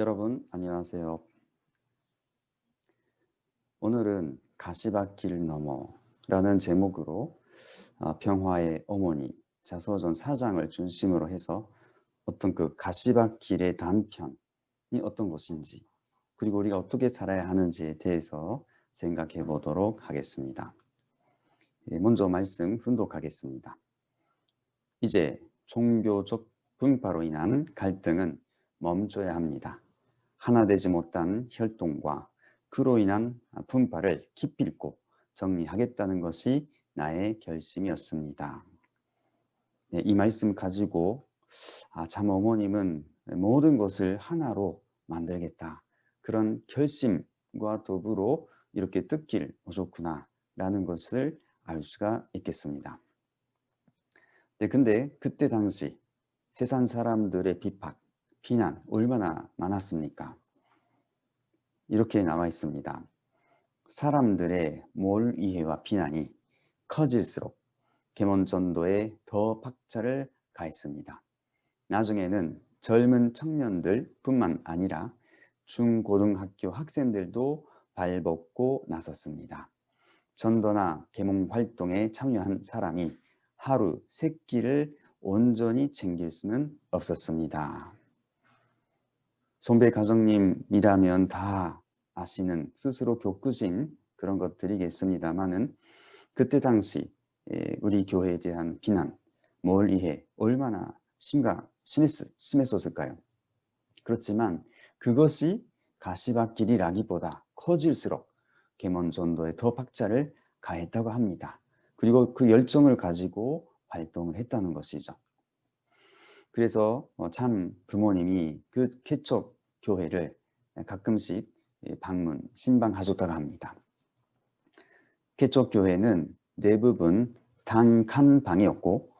여러분 안녕하세요. 오늘은 가시밭길 너머라는 제목으로 평화의 어머니 자서전 4장을 중심으로 해서 어떤 그 가시밭길의 단편이 어떤 것인지, 그리고 우리가 어떻게 살아야 하는지에 대해서 생각해 보도록 하겠습니다. 먼저 말씀 훈독하겠습니다. 이제 종교적 분파로 인한 갈등은 멈춰야 합니다. 하나 되지 못한 혈통과 그로 인한 분파를 기필코 정리하겠다는 것이 나의 결심이었습니다. 네, 이 말씀 가지고 참 어머님은 모든 것을 하나로 만들겠다, 그런 결심과 더불어 이렇게 뜻길 오셨구나 라는 것을 알 수가 있겠습니다. 네, 근데 그때 당시 세상 사람들의 비판, 비난 얼마나 많았습니까? 이렇게 나와 있습니다. 사람들의 몰이해와 비난이 커질수록 계몽전도에 더 박차를 가했습니다. 나중에는 젊은 청년들 뿐만 아니라 중고등학교 학생들도 발벗고 나섰습니다. 전도나 계몽 활동에 참여한 사람이 하루 3끼를 온전히 챙길 수는 없었습니다. 선배 가정님이라면 다 아시는, 스스로 겪으신 그런 것들이겠습니다만은, 그때 당시 우리 교회에 대한 비난, 몰이해 얼마나 심했었을까요? 그렇지만 그것이 가시밭길이라기보다 커질수록 계몽전도에 더 박차를 가했다고 합니다. 그리고 그 열정을 가지고 활동을 했다는 것이죠. 그래서 참 부모님이 그 개척 교회를 가끔씩 방문, 신방하셨다고 합니다. 개척 교회는 대부분 단칸방이었고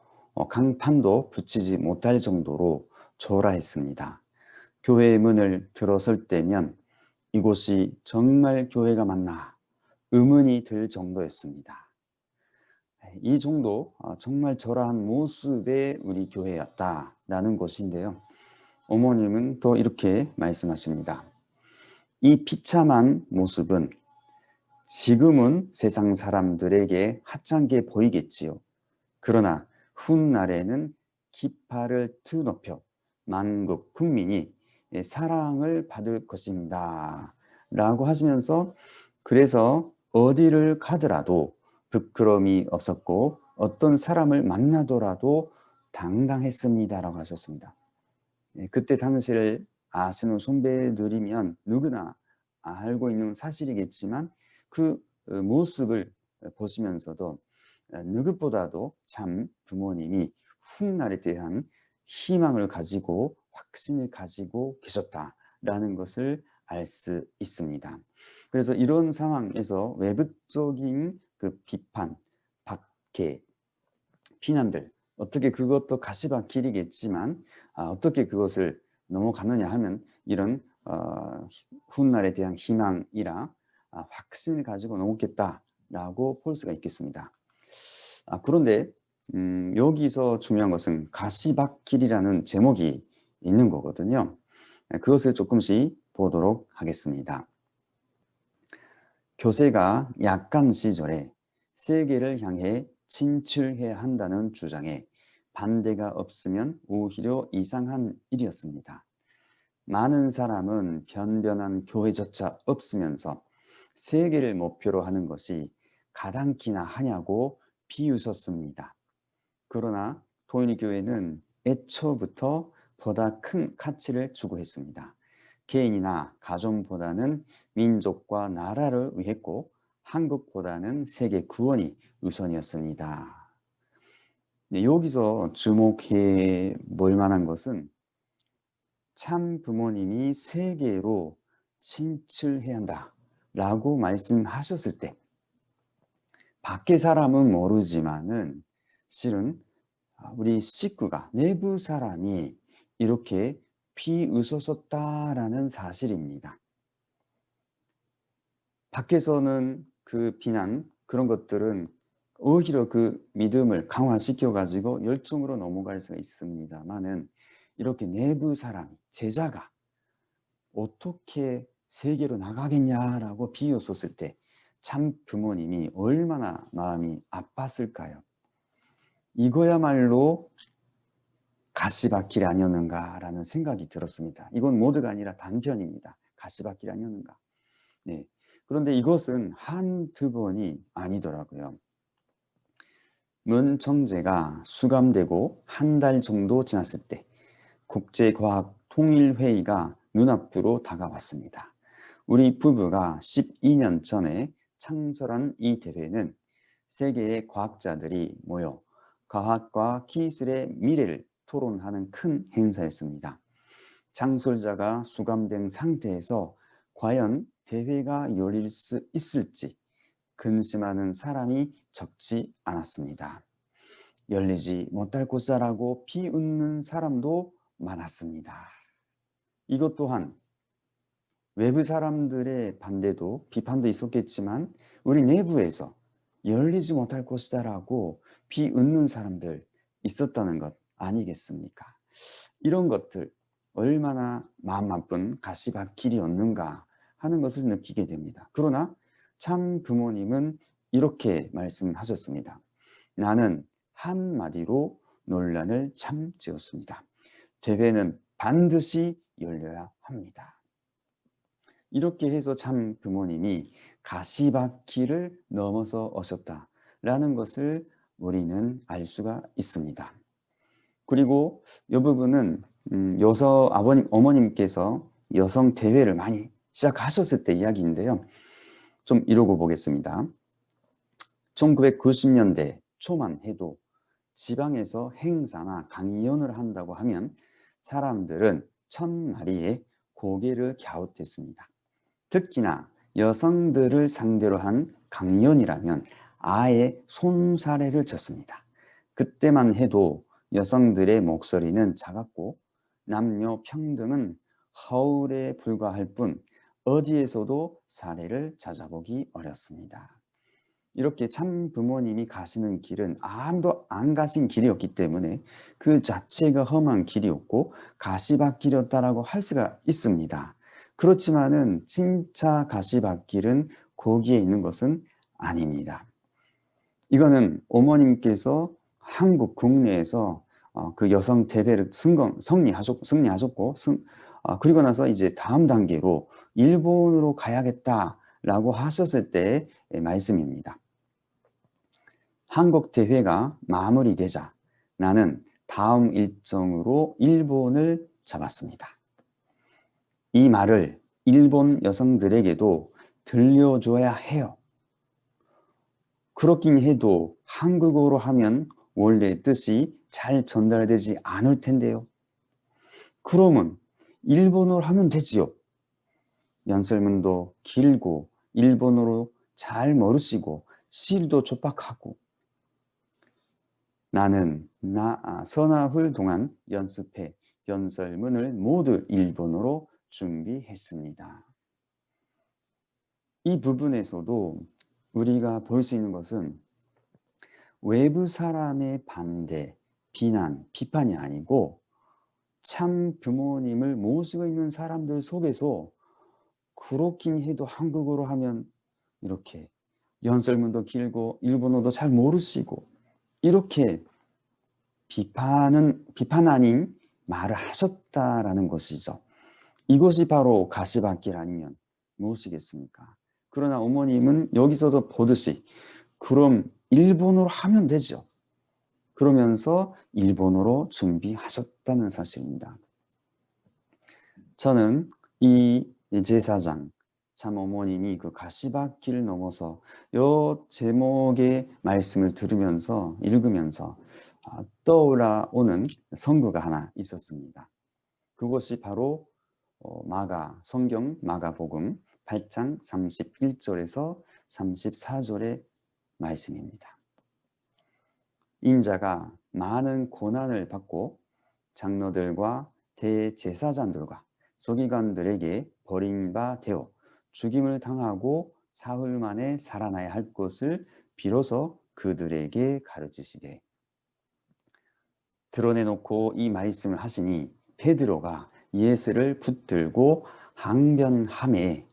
강판도 붙이지 못할 정도로 초라했습니다. 교회의 문을 들어설 때면 이곳이 정말 교회가 맞나 의문이 들 정도였습니다. 이 정도 정말 초라한 모습의 우리 교회였다라는 것인데요. 어머님은 또 이렇게 말씀하십니다. 이 비참한 모습은 지금은 세상 사람들에게 하찮게 보이겠지요. 그러나 훗날에는 깃발을 드높여 만국 국민이 사랑을 받을 것입니다. 라고 하시면서, 그래서 어디를 가더라도 부끄러움이 없었고 어떤 사람을 만나더라도 당당했습니다라고 하셨습니다. 그때 당시를 아시는 선배들이면 누구나 알고 있는 사실이겠지만 그 모습을 보시면서도 누구보다도 참 부모님이 훗날에 대한 희망을 가지고 확신을 가지고 계셨다라는 것을 알 수 있습니다. 그래서 이런 상황에서 외부적인 그 비판, 박해, 비난들, 어떻게 그것도 가시밭길이겠지만 어떻게 그것을 넘어가느냐 하면 이런 훗날에 대한 희망이라 확신을 가지고 넘었겠다라고 볼 수가 있겠습니다. 그런데 여기서 중요한 것은 가시밭길이라는 제목이 있는 거거든요. 그것을 조금씩 보도록 하겠습니다. 교세가 약간 시절에 세계를 향해 진출해야 한다는 주장에 반대가 없으면 오히려 이상한 일이었습니다. 많은 사람은 변변한 교회조차 없으면서 세계를 목표로 하는 것이 가당키나 하냐고 비웃었습니다. 그러나 도인교회는 애초부터 보다 큰 가치를 추구했습니다. 개인이나 가정보다는 민족과 나라를 위했고 한국보다는 세계 구원이 우선이었습니다. 네, 여기서 주목해 볼 만한 것은 참 부모님이 세계로 진출해야 한다라고 말씀하셨을 때 밖에 사람은 모르지만은 실은 우리 식구가, 내부 사람이 이렇게 비웃었었다라는 사실입니다. 밖에서는 그 비난, 그런 것들은 오히려 그 믿음을 강화시켜 가지고 열정으로 넘어갈 수가 있습니다만은, 이렇게 내부 사람, 제자가 어떻게 세계로 나가겠냐라고 비웃었을 때 참 부모님이 얼마나 마음이 아팠을까요? 이거야말로 가시밭길이 아니었는가라는 생각이 들었습니다. 이건 모두가 아니라 단편입니다. 가시밭길이 아니었는가. 네. 그런데 이것은 한두 번이 아니더라고요. 문 청제가 수감되고 한 달 정도 지났을 때 국제과학통일회의가 눈앞으로 다가왔습니다. 우리 부부가 12년 전에 창설한 이 대회는 세계의 과학자들이 모여 과학과 기술의 미래를 토론하는 큰 행사였습니다. 창설자가 수감된 상태에서 과연 대회가 열릴 수 있을지 근심하는 사람이 적지 않았습니다. 열리지 못할 것이라고 비웃는 사람도 많았습니다. 이것 또한 외부 사람들의 반대도 비판도 있었겠지만 우리 내부에서 열리지 못할 것이다라고 비웃는 사람들 있었다는 것 아니겠습니까? 이런 것들 얼마나 마음 아픈 가시밭길이었는가 하는 것을 느끼게 됩니다. 그러나 참 부모님은 이렇게 말씀하셨습니다. 나는 한마디로 논란을 참지었습니다. 대회는 반드시 열려야 합니다. 이렇게 해서 참 부모님이 가시밭길을 넘어서 오셨다라는 것을 우리는 알 수가 있습니다. 그리고 이 부분은 어머님께서 여성 대회를 많이 시작하셨을 때 이야기인데요. 좀 이러고 보겠습니다. 1990년대 초만 해도 지방에서 행사나 강연을 한다고 하면 사람들은 천마리에 고개를 갸웃했습니다. 특히나 여성들을 상대로 한 강연이라면 아예 손사래를 쳤습니다. 그때만 해도 여성들의 목소리는 작았고 남녀 평등은 허울에 불과할 뿐 어디에서도 사례를 찾아보기 어렵습니다. 이렇게 참 부모님이 가시는 길은 아무도 안 가신 길이었기 때문에 그 자체가 험한 길이었고 가시밭길이었다라고 할 수가 있습니다. 그렇지만은 진짜 가시밭길은 거기에 있는 것은 아닙니다. 이거는 어머님께서 한국 국내에서 그 여성 대회를 승리하셨고 그리고 나서 이제 다음 단계로 일본으로 가야겠다라고 하셨을 때의 말씀입니다. 한국 대회가 마무리되자 나는 다음 일정으로 일본을 잡았습니다. 이 말을 일본 여성들에게도 들려줘야 해요. 그렇긴 해도 한국어로 하면 원래 뜻이 잘 전달되지 않을 텐데요. 그러면 일본어로 하면 되지요. 연설문도 길고 일본어로 잘 모르시고 시일도 촉박하고 나는 서나흘 동안 연습해 연설문을 모두 일본어로 준비했습니다. 이 부분에서도 우리가 볼 수 있는 것은 외부 사람의 반대, 비난, 비판이 아니고 참 부모님을 모시고 있는 사람들 속에서 그렇긴 해도 한국어로 하면 이렇게 연설문도 길고 일본어도 잘 모르시고 이렇게 비판 아닌 말을 하셨다라는 것이죠. 이것이 바로 가시밭길 아니면 무엇이겠습니까? 그러나 어머님은 여기서도 보듯이 그럼 일본어로 하면 되죠. 그러면서 일본어로 준비하셨다는 사실입니다. 저는 이 제사장 참 어머님이 그 가시밭길을 넘어서 이 제목의 말씀을 들으면서 읽으면서 떠올라오는 선구가 하나 있었습니다. 그것이 바로 성경 마가복음 8장 31절에서 34절의 말씀입니다. 인자가 많은 고난을 받고 장로들과 대제사장들과 서기관들에게 버림받아 죽임을 당하고 사흘 만에 살아나야 할 것을 비로소 그들에게 가르치시되 드러내놓고 이 말씀을 하시니 베드로가 예수를 붙들고 항변함에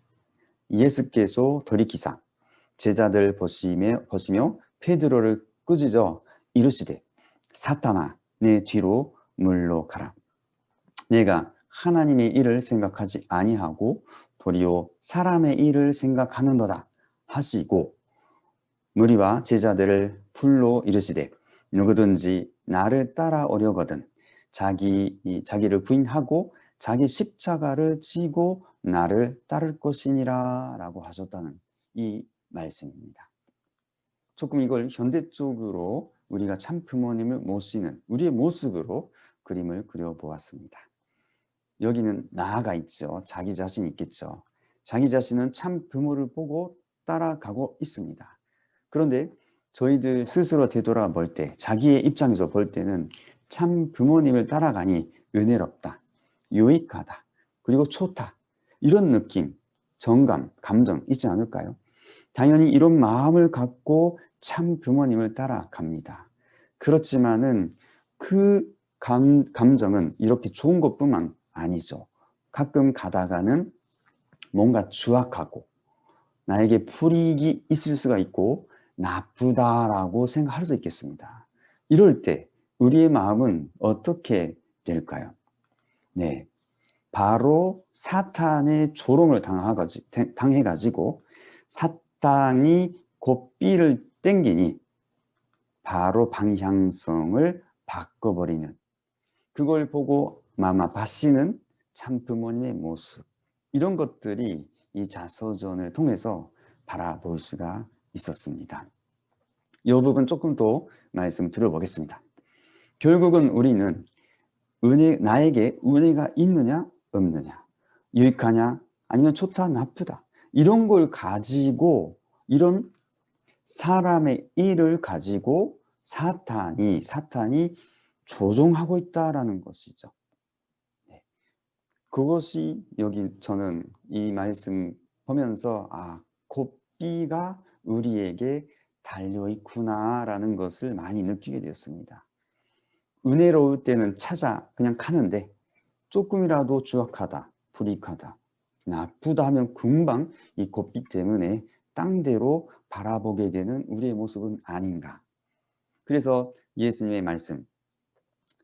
예수께서 돌이키사 제자들 보시며 베드로를 꾸짖어 이르시되 사탄아 내 뒤로 물러가라. 내가 하나님의 일을 생각하지 아니하고 도리어 사람의 일을 생각하는도다 하시고 무리와 제자들을 불러 이르시되 누구든지 나를 따라오려거든 자기를 부인하고 자기 십자가를 지고 나를 따를 것이니라 라고 하셨다는 이 말씀입니다. 조금 이걸 현대적으로 우리가 참 부모님을 모시는 우리의 모습으로 그림을 그려보았습니다. 여기는 나아가 있죠. 자기 자신이 있겠죠. 자기 자신은 참 부모를 보고 따라가고 있습니다. 그런데 저희들 스스로 되돌아볼 때 자기의 입장에서 볼 때는 참 부모님을 따라가니 은혜롭다, 유익하다, 그리고 좋다 이런 느낌, 정감, 감정 있지 않을까요? 당연히 이런 마음을 갖고 참 부모님을 따라갑니다. 그렇지만은 그 감정은 이렇게 좋은 것뿐만 아니죠. 가끔 가다가는 뭔가 추악하고 나에게 불이익이 있을 수가 있고 나쁘다라고 생각할 수 있겠습니다. 이럴 때 우리의 마음은 어떻게 될까요? 네, 바로 사탄의 조롱을 당해가지고 사탄이 고삐를 땡기니 바로 방향성을 바꿔버리는, 그걸 보고 마마바시는 참 부모님의 모습, 이런 것들이 이 자서전을 통해서 바라볼 수가 있었습니다. 이 부분 조금 더 말씀 드려보겠습니다. 결국은 우리는 나에게 은혜가 있느냐 없느냐, 유익하냐 아니면 좋다 나쁘다, 이런 걸 가지고, 이런 사람의 일을 가지고 사탄이 조종하고 있다라는 것이죠. 네. 그것이 여기 저는 이 말씀 보면서 고삐가 우리에게 달려있구나라는 것을 많이 느끼게 되었습니다. 은혜로울 때는 그냥 가는데 조금이라도 추악하다, 불이익하다, 나쁘다 하면 금방 이 고삐 때문에 땅대로 바라보게 되는 우리의 모습은 아닌가. 그래서 예수님의 말씀,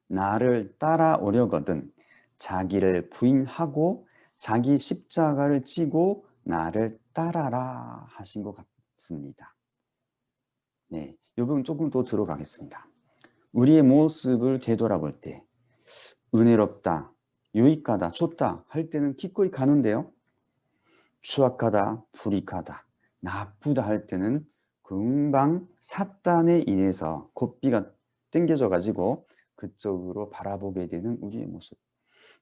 나를 따라오려거든 자기를 부인하고 자기 십자가를 지고 나를 따라라 하신 것 같습니다. 네, 이 부분 조금 더 들어가겠습니다. 우리의 모습을 되돌아볼 때 은혜롭다, 유익하다, 좋다 할 때는 기꺼이 가는데요. 추악하다, 불이익하다, 나쁘다 할 때는 금방 사탄에 인해서 고삐가 땡겨져 가지고 그쪽으로 바라보게 되는 우리의 모습.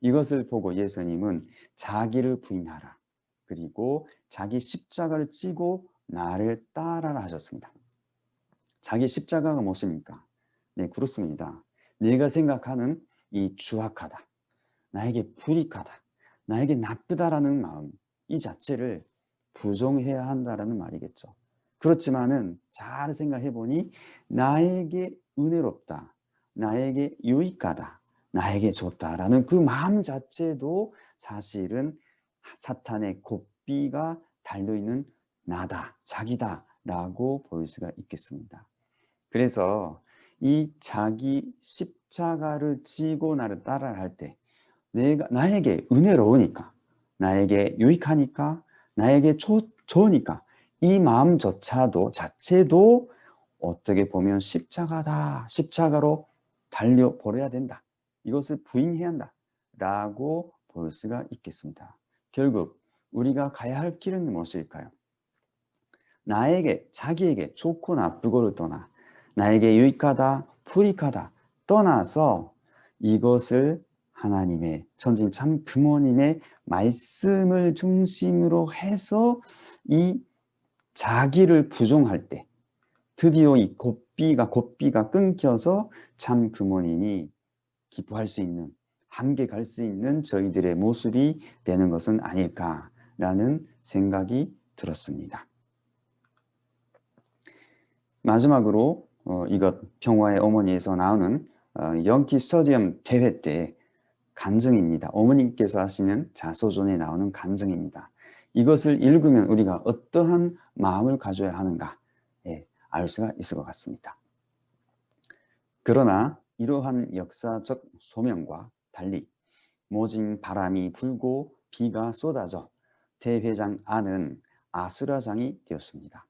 이것을 보고 예수님은 자기를 부인하라, 그리고 자기 십자가를 지고 나를 따라라 하셨습니다. 자기 십자가가 무엇입니까? 네, 그렇습니다. 내가 생각하는 이 추악하다, 나에게 불이익하다, 나에게 나쁘다라는 마음, 이 자체를 부정해야 한다라는 말이겠죠. 그렇지만은 잘 생각해 보니 나에게 은혜롭다, 나에게 유익하다, 나에게 좋다라는 그 마음 자체도 사실은 사탄의 고삐가 달려있는 나다, 자기다라고 볼 수가 있겠습니다. 그래서 이 자기 십자가를 지고 나를 따라할 때 나에게 은혜로우니까, 나에게 유익하니까, 나에게 좋으니까 이 자체도 어떻게 보면 십자가다, 십자가로 달려버려야 된다, 이것을 부인해야 한다 라고 볼 수가 있겠습니다. 결국 우리가 가야 할 길은 무엇일까요? 자기에게 좋고 나쁘고를 떠나 나에게 유익하다, 불이익하다 떠나서 이것을 하나님의 천진 참 부모님의 말씀을 중심으로 해서 이 자기를 부정할 때 드디어 이 고삐가 끊겨서 참 부모님이 기뻐할 수 있는, 함께 갈 수 있는 저희들의 모습이 되는 것은 아닐까라는 생각이 들었습니다. 마지막으로 이것 평화의 어머니에서 나오는 영키 스터디엄 대회 때 간증입니다. 어머님께서 하시는 자서전에 나오는 간증입니다. 이것을 읽으면 우리가 어떠한 마음을 가져야 하는가 알 수가 있을 것 같습니다. 그러나 이러한 역사적 소명과 달리 모진 바람이 불고 비가 쏟아져 대회장 안은 아수라장이 되었습니다.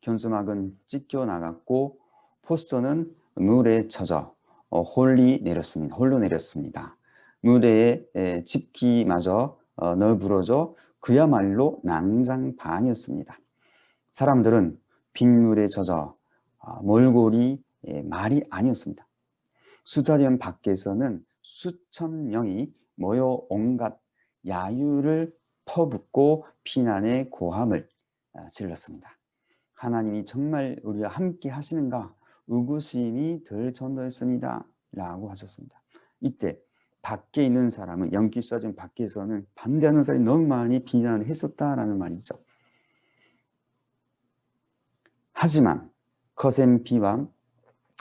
현수막은 찢겨 나갔고 포스터는 물에 젖어 홀로 내렸습니다. 무대에 집기마저 너부러져 그야말로 난장판이었습니다. 사람들은 빗물에 젖어 몰골이 말이 아니었습니다. 스타디움 밖에서는 수천 명이 모여 온갖 야유를 퍼붓고 피난의 고함을 질렀습니다. 하나님이 정말 우리와 함께 하시는가 의구심이 들 정도였습니다 라고 하셨습니다. 이때 밖에 있는 사람은 연기 스타디움 밖에서는 반대하는 사람이 너무 많이 비난을 했었다라는 말이죠. 하지만 거센 비와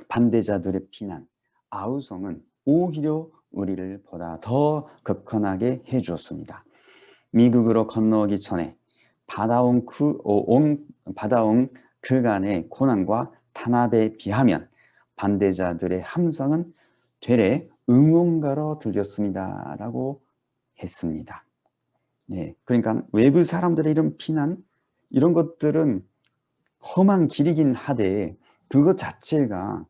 반대자들의 비난, 아우성은 오히려 우리를 보다 더 극건하게 해주었습니다. 미국으로 건너오기 전에 받아온 그간의 고난과 탄압에 비하면 반대자들의 함성은 되레 응원가로 들렸습니다 라고 했습니다. 네, 그러니까 외부 사람들의 이런 비난 이런 것들은 험한 길이긴 하되 그것 자체가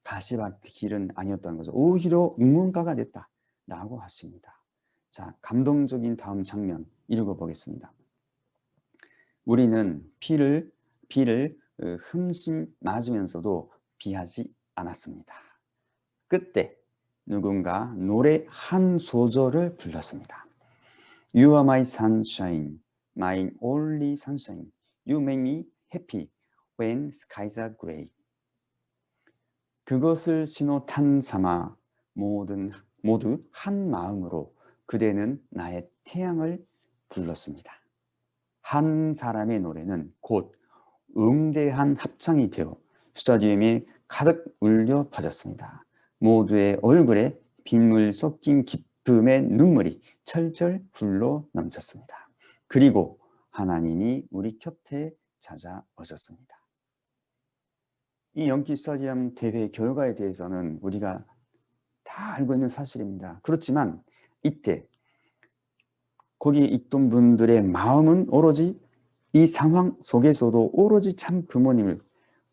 가시밭 길은 아니었다는 거죠. 오히려 응원가가 됐다라고 하십니다. 자, 감동적인 다음 장면 읽어보겠습니다. 우리는 비를 흠씬 맞으면서도 비하지 않았습니다. 그때 누군가 노래 한 소절을 불렀습니다. You are my sunshine, my only sunshine. You make me happy when skies are gray. 그것을 신호탄 삼아 모두 한 마음으로 그대는 나의 태양을 불렀습니다. 한 사람의 노래는 곧 응대한 합창이 되어 스타디움에 가득 울려 퍼졌습니다. 모두의 얼굴에 빗물 섞인 기쁨의 눈물이 철철 흘러 넘쳤습니다. 그리고 하나님이 우리 곁에 찾아오셨습니다. 이 연기 스타디움 대회 결과에 대해서는 우리가 다 알고 있는 사실입니다. 그렇지만 이때 거기에 있던 분들의 마음은 오로지 이 상황 속에서도 오로지 참 부모님을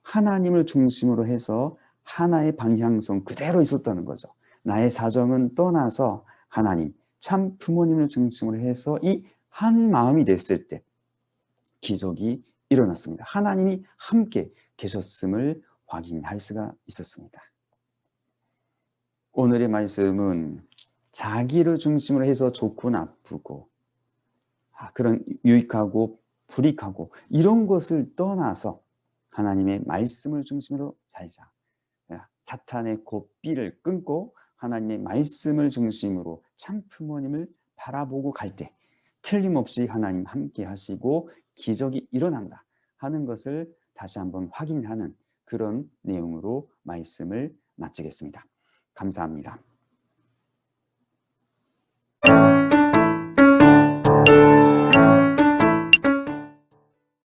하나님을 중심으로 해서 하나의 방향성 그대로 있었다는 거죠. 나의 사정은 떠나서 하나님, 참 부모님을 중심으로 해서 이 한 마음이 됐을 때 기적이 일어났습니다. 하나님이 함께 계셨음을 확인할 수가 있었습니다. 오늘의 말씀은 자기를 중심으로 해서 좋고 나쁘고 그런 유익하고 불이익하고 이런 것을 떠나서 하나님의 말씀을 중심으로 살자. 사탄의 고삐를 끊고 하나님의 말씀을 중심으로 참 부모님을 바라보고 갈 때 틀림없이 하나님 함께 하시고 기적이 일어난다 하는 것을 다시 한번 확인하는 그런 내용으로 말씀을 마치겠습니다. 감사합니다.